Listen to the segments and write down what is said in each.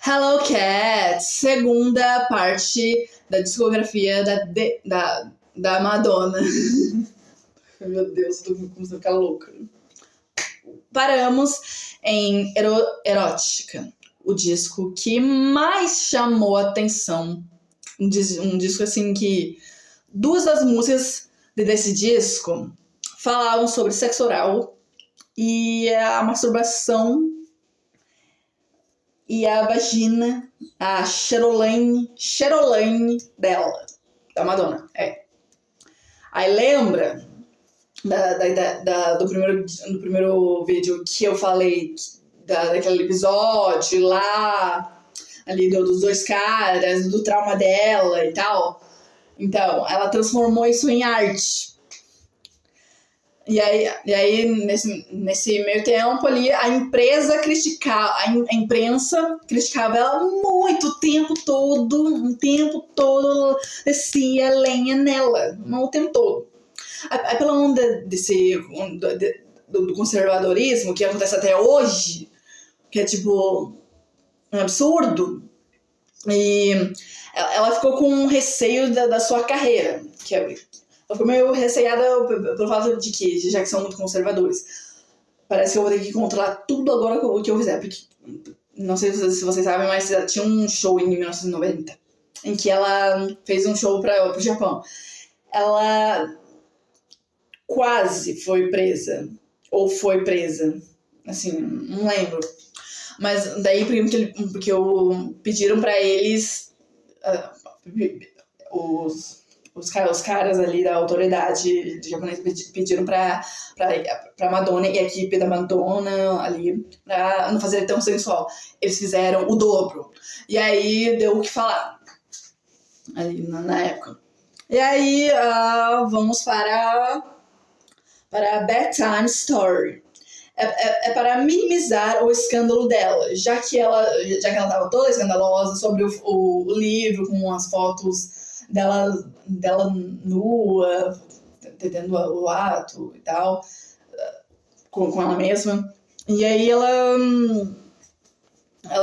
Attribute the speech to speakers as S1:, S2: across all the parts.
S1: Hello Cat, segunda parte da discografia da Madonna. Meu Deus, tô começando a ficar louca. Paramos em Erótica, o disco que mais chamou a atenção. Um disco assim que duas das músicas desse disco falavam sobre sexo oral e a masturbação e a vagina, a Cheroline dela, da Madonna. Aí lembra do primeiro vídeo que eu falei daquele episódio lá, ali dos dois caras, do trauma dela e tal? Então, ela transformou isso em arte. E aí nesse meio tempo ali, a imprensa criticava ela muito, o tempo todo descia lenha nela, o tempo todo. Aí pela onda do conservadorismo, que acontece até hoje, que é tipo um absurdo, e ela ficou com um receio da sua carreira, que é... Ela ficou meio receada pelo fato de que, já que são muito conservadores, parece que eu vou ter que controlar tudo agora que eu fizer. Porque, não sei se vocês sabem, mas tinha um show em 1990 em que ela fez um show pro Japão. Ela quase foi presa, ou foi presa, assim, não lembro. Mas daí, porque pediram pra eles, os caras ali da autoridade japonesa pediram pra Madonna e a equipe da Madonna ali pra não fazer tão sensual. Eles fizeram o dobro. E aí deu o que falar ali na época. E aí vamos para Bedtime Story. É para minimizar o escândalo dela, já que ela estava toda escandalosa sobre o livro com as fotos dela nua, tendo o ato e tal, com ela mesma. E aí ela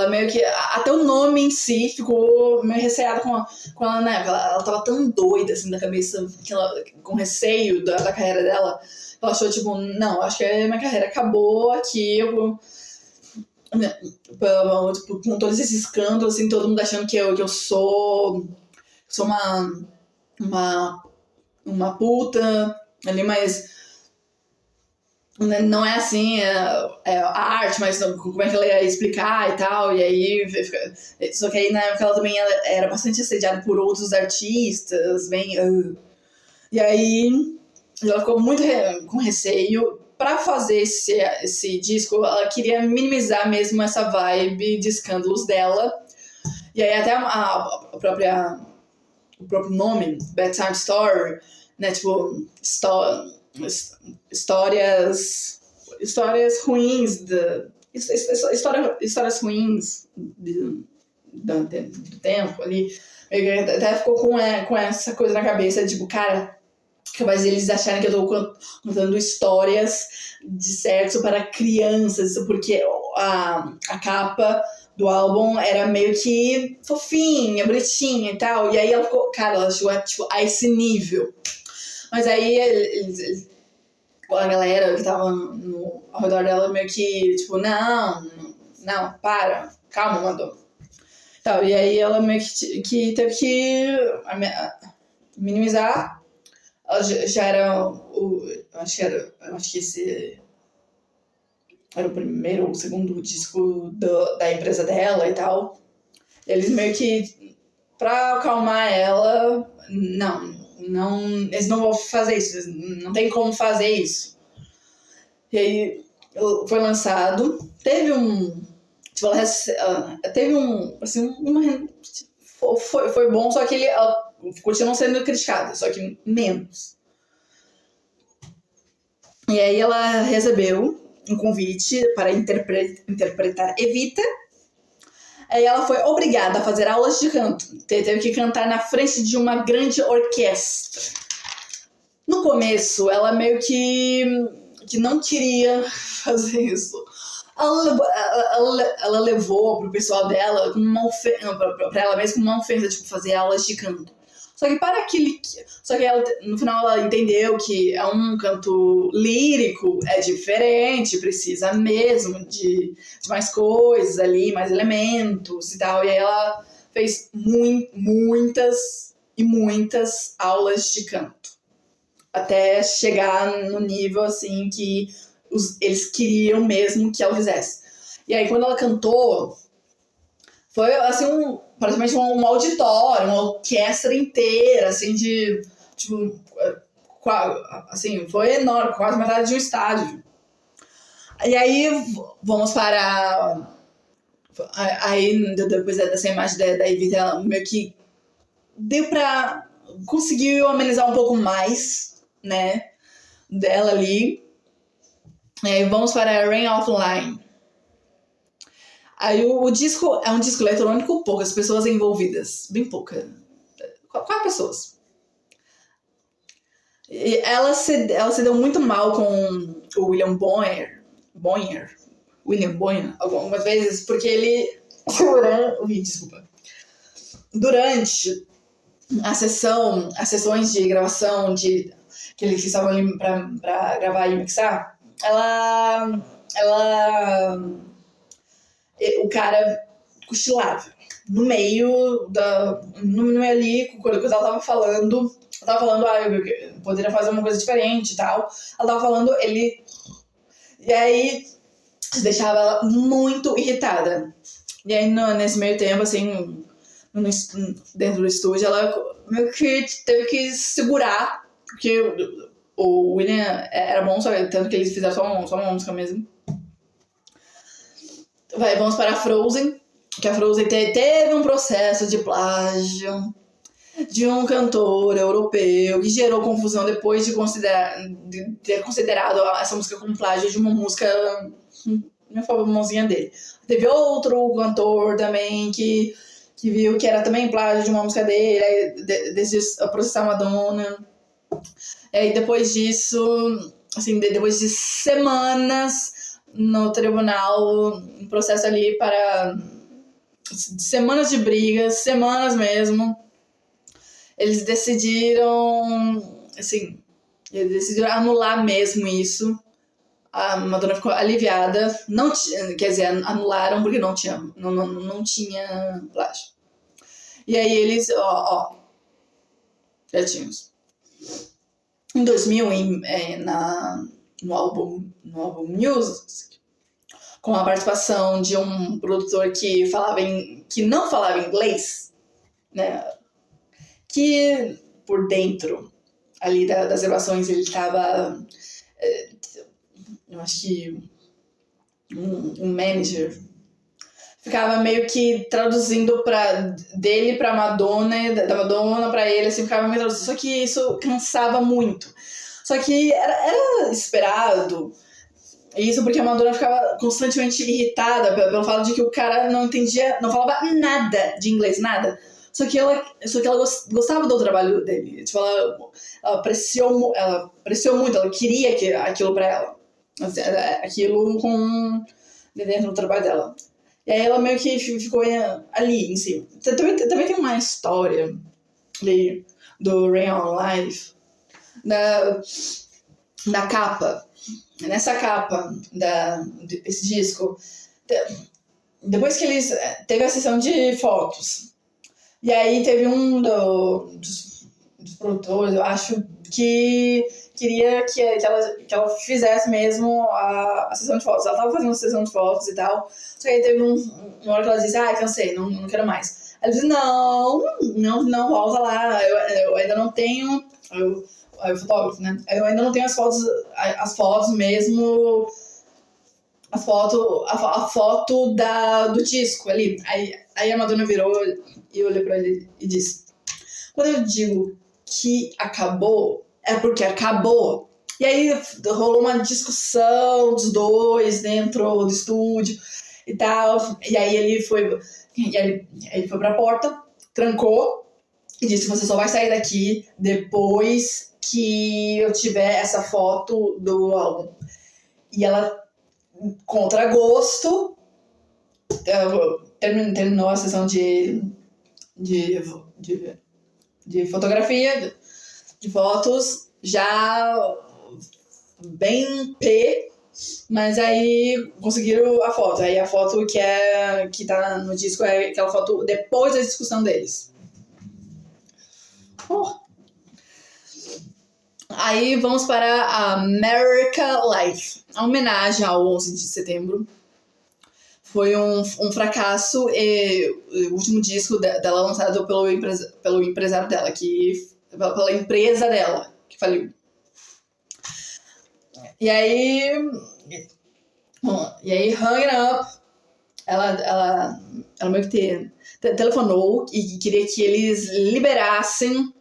S1: meio que... Até o nome em si ficou meio receada com ela, né? Ela tava tão doida, assim, da cabeça, com receio da carreira dela. Ela achou, tipo, não, acho que a minha carreira acabou aqui, com todos esses escândalos, assim, todo mundo achando que eu sou uma puta ali, mas não é assim, é a arte, mas como é que ela ia explicar e tal, e aí só que aí na época ela também era bastante assediada por outros artistas, e aí ela ficou muito com receio. Pra fazer esse disco, ela queria minimizar mesmo essa vibe de escândalos dela, e aí até o próprio nome, Bedtime Story, né, tipo, histórias ruins, histórias ruins do tempo ali. Até ficou com essa coisa na cabeça, tipo, cara, capaz eles acharem que eu tô contando histórias de sexo para crianças, porque a capa do álbum era meio que fofinha, bonitinha e tal. E aí ela ficou... Cara, ela chegou a esse nível. Mas aí a galera que tava ao redor dela meio que... Tipo, não, para. Calma, Madonna. Então, e aí ela meio que teve que minimizar. Ela já era acho que esse era o primeiro ou o segundo disco da empresa dela e tal. Eles meio que, pra acalmar ela, eles não vão fazer isso, não tem como fazer isso. E aí foi lançado, teve foi bom, só que ela continuou sendo criticada, só que menos. E aí ela recebeu um convite para interpretar Evita. Aí ela foi obrigada a fazer aulas de canto. Teve que cantar na frente de uma grande orquestra. No começo, ela meio que não queria fazer isso. ela levou pro pessoal dela como uma ofensa, pra ela mesma como uma ofensa, tipo, fazer aulas de canto. Só que ela, no final ela entendeu que é um canto lírico, é diferente, precisa mesmo de mais coisas ali, mais elementos e tal. E aí ela fez muitas e muitas aulas de canto. Até chegar no nível, assim, que eles queriam mesmo que ela fizesse. E aí, quando ela cantou, foi, assim, praticamente um auditório, uma orquestra inteira, assim, de, tipo, assim, foi enorme, quase metade de um estádio. E aí, vamos para... Aí, depois dessa imagem da Evita, ela meio que deu pra... conseguiu amenizar um pouco mais, né, dela ali. E aí, vamos para Rain Offline. Aí o disco é um disco eletrônico, poucas pessoas envolvidas. Bem pouca. 4 pessoas. E ela se deu muito mal com o William Bonner. William Bonner, algumas vezes, porque ele... Desculpa. Durante as sessões de gravação que eles estavam ali pra gravar e mixar, o cara cochilava no meio ali, quando ela tava falando, eu poderia fazer uma coisa diferente e tal. Ela tava falando, e aí deixava ela muito irritada. E aí nesse meio tempo, assim, dentro do estúdio, ela meio que teve que segurar, porque o William era bom, tanto que eles fizeram só uma música mesmo. Vamos para a Frozen, que a Frozen teve um processo de plágio de um cantor europeu que gerou confusão depois de ter considerado essa música como plágio de uma música famosinha dele. Teve outro cantor também que viu que era também plágio de uma música dele, aí decidiu processar Madonna. E aí depois disso, assim, depois de semanas no tribunal, um processo ali para semanas de brigas, semanas mesmo, eles decidiram anular mesmo isso. A Madonna ficou aliviada, quer dizer, anularam porque não tinha plágio. E aí eles, quietinhos. Em 2000, no álbum Music, com a participação de um produtor que não falava inglês, né? Que por dentro ali das gravações ele estava, eu acho que um manager ficava meio que traduzindo dele pra Madonna e da Madonna pra ele, assim, ficava meio traduzindo. Só que isso cansava muito. Só que era esperado isso porque a Madonna ficava constantemente irritada pelo fato de que o cara não entendia, não falava nada de inglês, nada. Só que ela gostava do trabalho dele. Tipo, ela apreciou muito, ela queria aquilo pra ela. Aquilo dentro do trabalho dela. E aí ela meio que ficou ali em cima. Também tem uma história ali do Rain on Life, da capa. Nessa capa desse disco, depois que eles... Teve a sessão de fotos. E aí teve um dos produtores, eu acho, que queria que ela fizesse mesmo a sessão de fotos. Ela tava fazendo a sessão de fotos e tal. Só que aí teve uma hora que ela disse, cansei, não quero mais. Ela disse, não, volta lá, eu ainda não tenho... o fotógrafo, né? Eu ainda não tenho as fotos mesmo... A foto do disco ali. Aí a Madonna virou e eu olhei pra ele e disse, quando eu digo que acabou, é porque acabou. E aí rolou uma discussão dos dois dentro do estúdio e tal. E aí ele foi pra porta, trancou e disse, você só vai sair daqui depois que eu tiver essa foto do álbum. E ela contra gosto, terminou a sessão de fotografia, de fotos, já bem mas aí conseguiram a foto. Aí a foto que tá no disco é aquela foto depois da discussão deles. Aí vamos para a America Life. A homenagem ao 11 de setembro. Foi um fracasso e o último disco dela lançado pelo empresário dela, pela empresa dela, que faliu. E aí, Hang It Up, ela meio que telefonou e queria que eles liberassem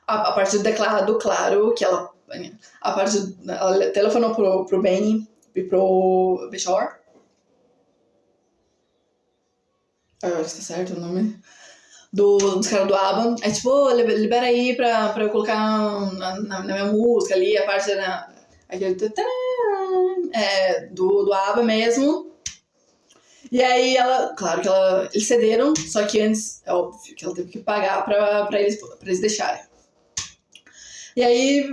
S1: a parte do teclado, claro, que ela telefonou pro Benny e pro Bishore. Acho que tá certo o nome. Dos caras do ABBA. É tipo, libera aí pra eu colocar na minha música ali, a parte aquele do ABBA mesmo. E aí claro que eles cederam, só que antes, é óbvio que ela teve que pagar pra eles deixarem. E aí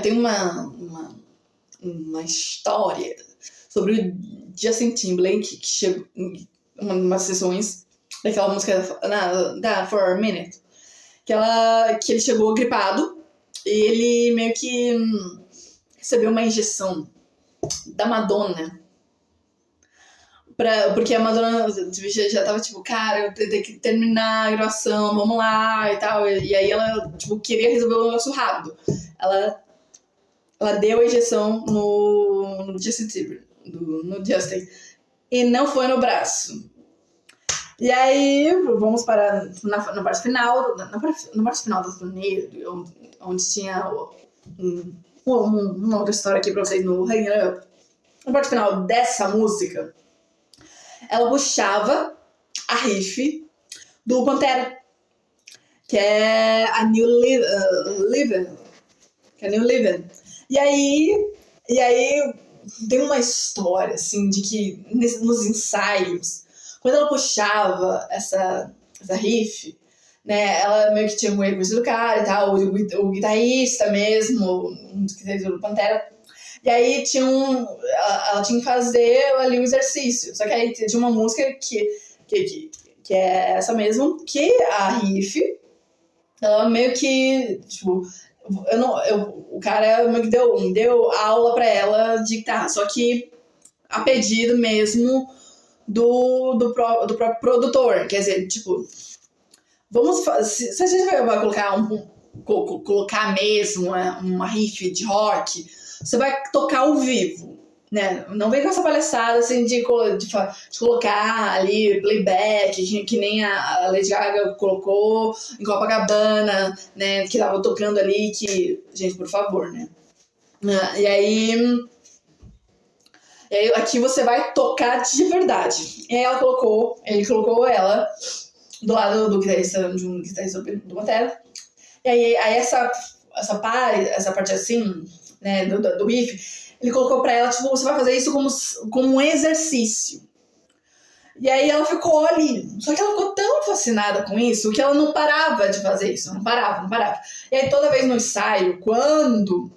S1: tem uma história sobre o Justin Timberlake, que chegou em umas sessões daquela música da For a Minute, que ele chegou gripado e ele meio que recebeu uma injeção da Madonna. Porque a Madonna já tava tipo, cara, eu tenho que terminar a gravação, vamos lá e tal. E aí ela tipo, queria resolver o negócio rápido. Ela deu a injeção no Justin Timberlake, no Justin, e não foi no braço. E aí vamos para na parte final, na parte final da turnê, onde tinha uma outra história aqui pra vocês no Hang It Up. Na parte final dessa música, ela puxava a riff do Pantera, que é a New Livin'. E aí tem uma história, assim, de que nos ensaios, quando ela puxava essa riff, né, ela meio que tinha um erro do cara e tal, o guitarrista mesmo, um dos guitarristas do Pantera. E aí ela tinha que fazer ali o exercício. Só que aí tinha uma música que é essa mesmo, que a riff, ela meio que, tipo, o cara meio que deu aula pra ela de guitarra. Só que a pedido mesmo do próprio produtor. Quer dizer, tipo, se a gente vai colocar mesmo uma riff de rock, você vai tocar ao vivo, né? Não vem com essa palhaçada assim de colocar ali playback, que nem a Lady Gaga colocou em Copacabana, né? Que tava tocando ali, que... Gente, por favor, né? E aí aqui você vai tocar de verdade. E aí ele colocou ela do lado do guitarrista, de um guitarrista do Pantera. E aí essa parte assim, né, do riff, ele colocou pra ela, tipo, você vai fazer isso como um exercício. E aí ela ficou ali. Só que ela ficou tão fascinada com isso que ela não parava de fazer isso. Não parava. E aí toda vez no ensaio, quando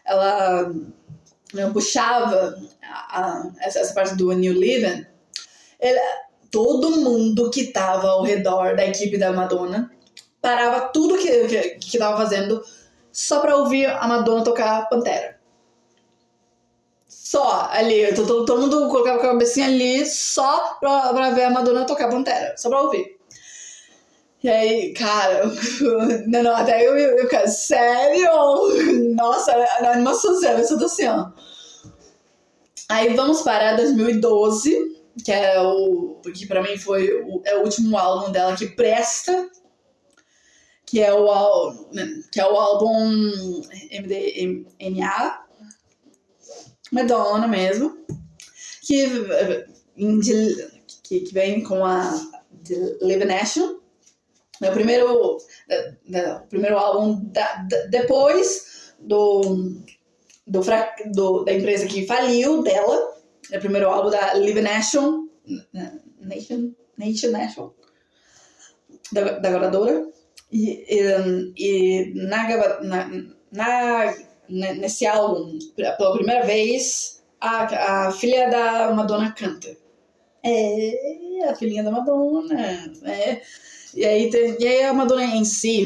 S1: ela puxava essa parte do New Livin', todo mundo que tava ao redor da equipe da Madonna parava tudo que tava fazendo só pra ouvir a Madonna tocar Pantera. Só ali, todo mundo colocava a cabecinha ali só pra ver a Madonna tocar Pantera, só pra ouvir. E aí, cara, não, até eu ficava, sério? Nossa, na animação séria, eu tô assim, ó. Aí vamos para 2012, que pra mim foi o último álbum dela que presta, que é o álbum MDNA, Madonna mesmo, que vem com a Live Nation. É o primeiro álbum depois do da empresa que faliu dela. É o primeiro álbum da Live Nation, da gravadora. E nesse álbum, pela primeira vez, a filha da Madonna canta. A filhinha da Madonna. E aí a Madonna em si,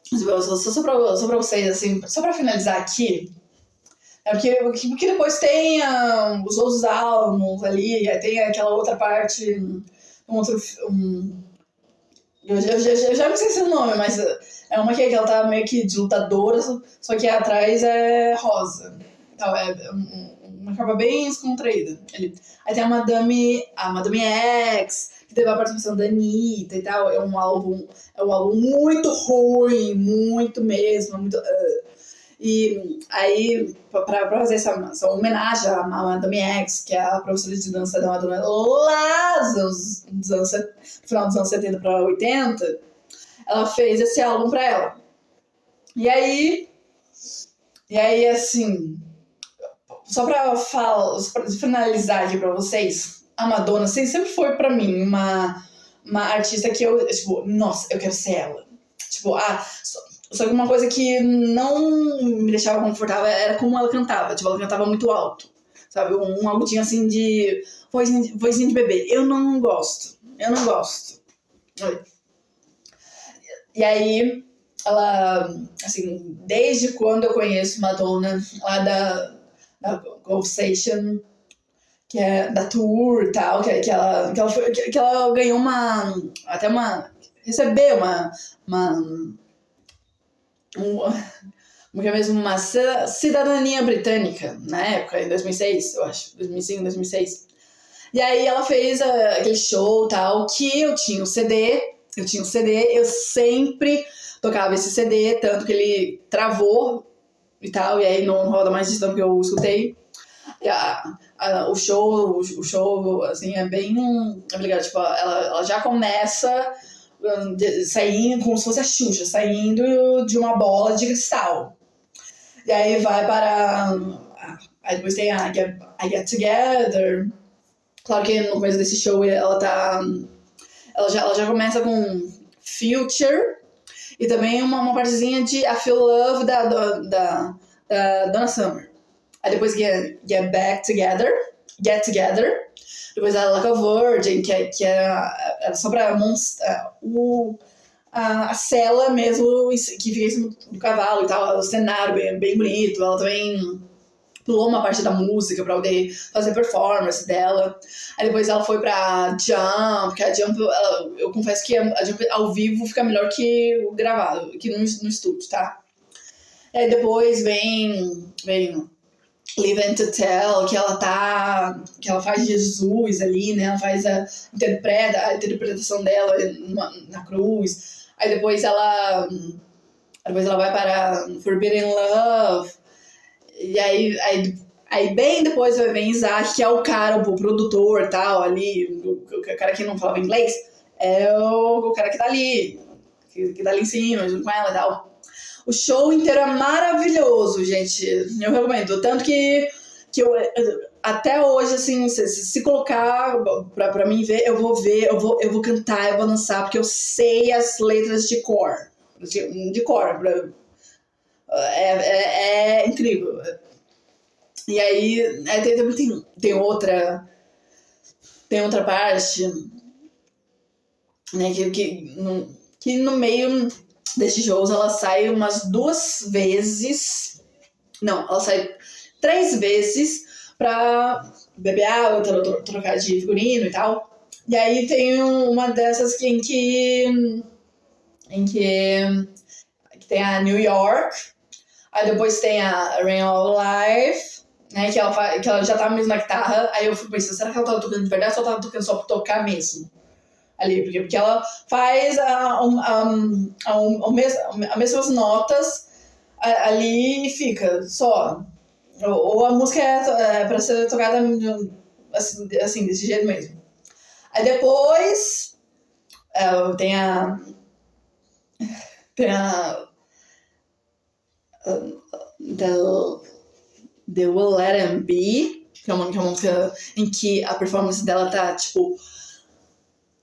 S1: só pra vocês, assim, só pra finalizar aqui, porque depois tem os outros álbuns ali, aí tem aquela outra parte, eu já não sei se é o nome, mas é uma que ela tá meio que de lutadora, só que atrás é rosa. Então, uma capa bem descontraída. Aí tem a Madame X, que teve a participação da Anitta e tal. É um álbum muito ruim, muito mesmo. E aí, pra fazer essa homenagem à Madame X, que é a professora de dança da Madonna lá final dos anos 70 para 80, ela fez esse álbum pra ela. E aí assim, só pra finalizar aqui pra vocês, a Madonna sempre foi pra mim uma artista que eu, tipo, nossa, eu quero ser ela. Tipo, só que uma coisa que não me deixava confortável era como ela cantava. Tipo, ela cantava muito alto, sabe? Um agudinho assim de vozinha de bebê. Eu não gosto. E aí, ela, assim, desde quando eu conheço Madonna, lá da Conversation, que é da tour e tal, que ela ganhou recebeu uma cidadania britânica, na época, em 2006, eu acho, 2005, 2006. E aí ela fez aquele show tal, que eu tinha o CD, eu sempre tocava esse CD, tanto que ele travou e tal, e aí não roda mais de tanto que eu escutei. E o show, assim, é bem legal, tipo, ela já começa saindo como se fosse a Xuxa, saindo de uma bola de cristal. E aí vai para... Aí depois tem a Get Together. Claro que no começo desse show ela já começa com Future e também uma partezinha de I Feel Love da Donna Summer. Aí depois Get Together. Depois a Like a Virgin, que era só pra mostrar a cela mesmo, que fica em cima do cavalo e tal, o cenário bem bonito. Ela também pulou uma parte da música pra poder fazer performance dela. Aí depois ela foi pra Jump, que a Jump, eu confesso que a Jump ao vivo fica melhor que o gravado, que no estúdio, tá? Aí depois vem Live and to Tell, que ela faz Jesus ali, né? Ela faz a interpretação dela na cruz. Aí depois ela vai para Forbidden Love. E aí bem depois vem Isaac, que é o cara, o produtor tal, ali, o cara que não falava inglês, é o cara que tá ali, que tá ali em cima, junto com ela e tal. O show inteiro é maravilhoso, gente. Eu recomendo. Tanto que eu até hoje, assim, se colocar pra mim ver, eu vou cantar, eu vou dançar, porque eu sei as letras de cor. De cor. É incrível. E aí tem outra parte, né, que no meio desses shows ela sai umas 2 vezes. Não, ela sai 3 vezes pra beber água, trocar de figurino e tal. E aí tem uma dessas em que tem a New York. Aí depois tem a Rain of Life, né? Que ela já tava mesmo na guitarra. Aí eu fui pensando, será que ela tava tocando de verdade ou ela tava tocando só pra tocar mesmo? Ali, porque ela faz as mesmas notas ali e fica só. Ou a música é pra ser tocada assim, desse jeito mesmo. Aí depois tem a The Will Let Em Be, que é uma música em que a performance dela tá, tipo,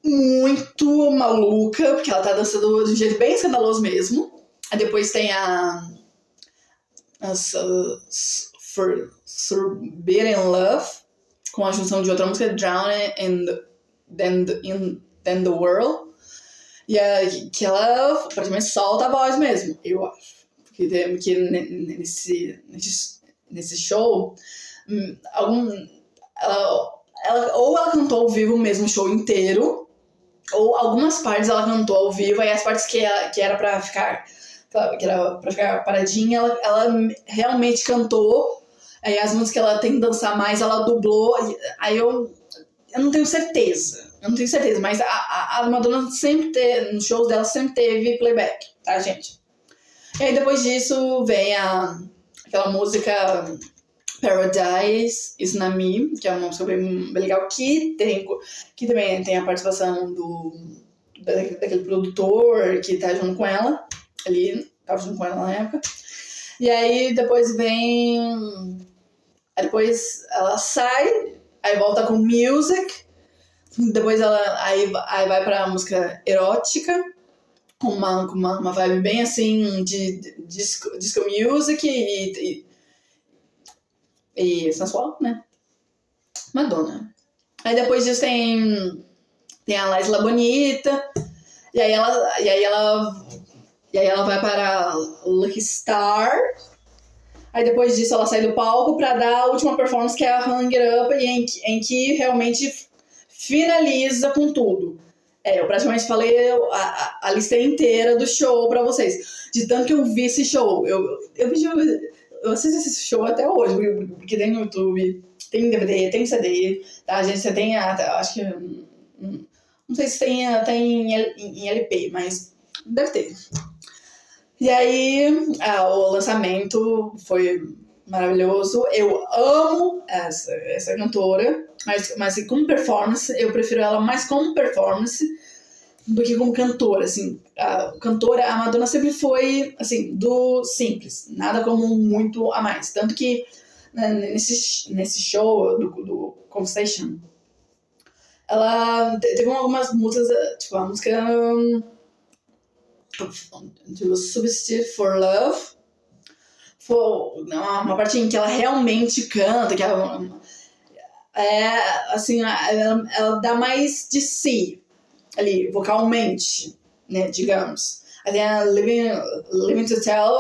S1: muito maluca, porque ela tá dançando de um jeito bem escandaloso mesmo. Aí depois tem Forbidden Love, com a junção de outra música, Drowning in the World. E que ela praticamente solta a voz mesmo, eu acho. Porque nesse show, ela cantou ao vivo mesmo o show inteiro, ou algumas partes ela cantou ao vivo, e as partes que era pra ficar paradinha, ela realmente cantou. Aí as músicas que ela tem que dançar mais, ela dublou. Aí eu não tenho certeza. Mas a Madonna sempre nos shows dela sempre teve playback, tá, gente? E aí depois disso vem aquela música Paradise Is Not Me, que é uma música bem legal, que também tem a participação daquele produtor que tá junto com ela, tava junto com ela na época. E aí depois depois ela sai, aí volta com Music, depois ela aí vai pra música erótica, com uma vibe bem assim de disco music e sensual, né? Madonna. Aí depois disso tem a La Isla Bonita, e aí ela vai para Lucky Star. Aí depois disso ela sai do palco pra dar a última performance, que é a Hang It Up, em que realmente finaliza com tudo. Eu praticamente falei a lista inteira do show pra vocês. De tanto que eu vi esse show. Eu assisto esse show até hoje, porque tem no YouTube, tem DVD, tem CD, tá? Gente, você tem acho que... Não sei se tem em LP, mas deve ter. E aí, o lançamento foi maravilhoso. Eu amo essa cantora, mas como performance, eu prefiro ela mais como performance do que como cantora, assim. A Madonna sempre foi, assim, do simples, nada como muito a mais. Tanto que nesse show do Conversation, ela teve algumas músicas, tipo, a música do Substitute for Love, foi uma parte em que ela realmente canta, que ela dá mais de si ali, vocalmente, né, digamos. Aí a Living to Tell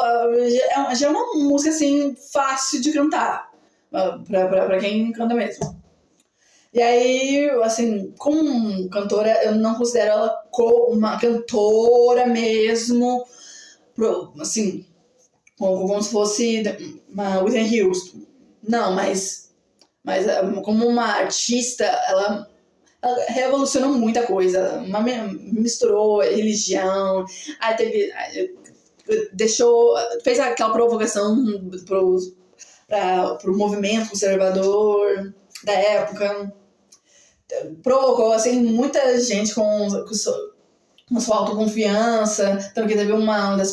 S1: já é uma música assim fácil de cantar pra quem canta mesmo. E aí, assim, como cantora, eu não considero ela como uma cantora mesmo, assim, como se fosse uma Whitney Houston. Não, mas como uma artista, ela revolucionou muita coisa. Misturou religião, fez aquela provocação pro movimento conservador da época. Provocou, assim, muita gente com sua autoconfiança. Tanto que teve umas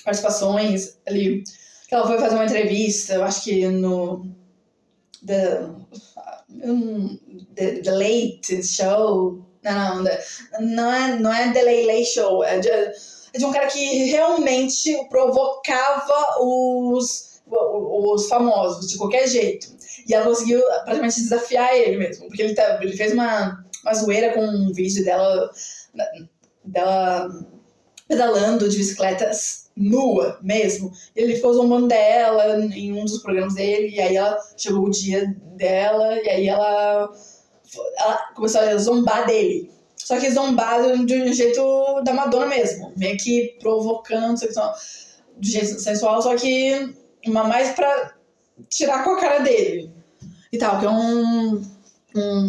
S1: participações ali, que ela foi fazer uma entrevista, eu acho que no The Late Show. Não é The Late Show, é de um cara que realmente provocava os famosos de qualquer jeito. E ela conseguiu praticamente desafiar ele mesmo, porque ele fez uma zoeira com um vídeo dela pedalando de bicicletas nua mesmo. Ele ficou zombando dela em um dos programas dele, e aí chegou o dia dela, e aí ela começou a zombar dele. Só que zombar de um jeito da Madonna mesmo, meio que provocando, de jeito sensual, só que mais pra tirar com a cara dele e tal, que é um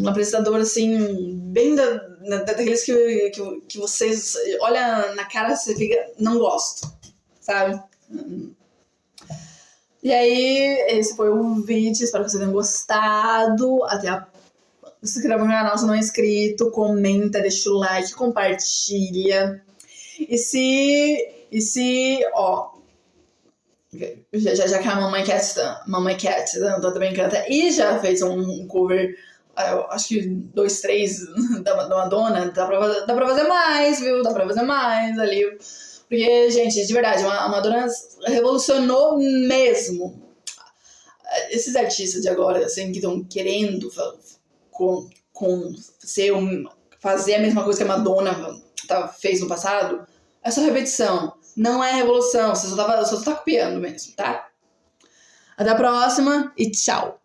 S1: apresentador assim, bem daqueles que vocês olha na cara e você fica, não gosto, sabe? E aí, esse foi o vídeo, espero que vocês tenham gostado. Se inscreva no canal se não é inscrito, comenta, deixa o like, compartilha. E se Já que a Mamãe Cat tá também canta e já fez um cover, eu acho que 2, 3 da Madonna, dá pra fazer mais, viu? Dá pra fazer mais ali. Porque, gente, de verdade, a Madonna revolucionou mesmo. Esses artistas de agora, assim, que estão querendo fazer a mesma coisa que a Madonna fez no passado, é só repetição. Não é revolução, você só tá copiando mesmo, tá? Até a próxima e tchau!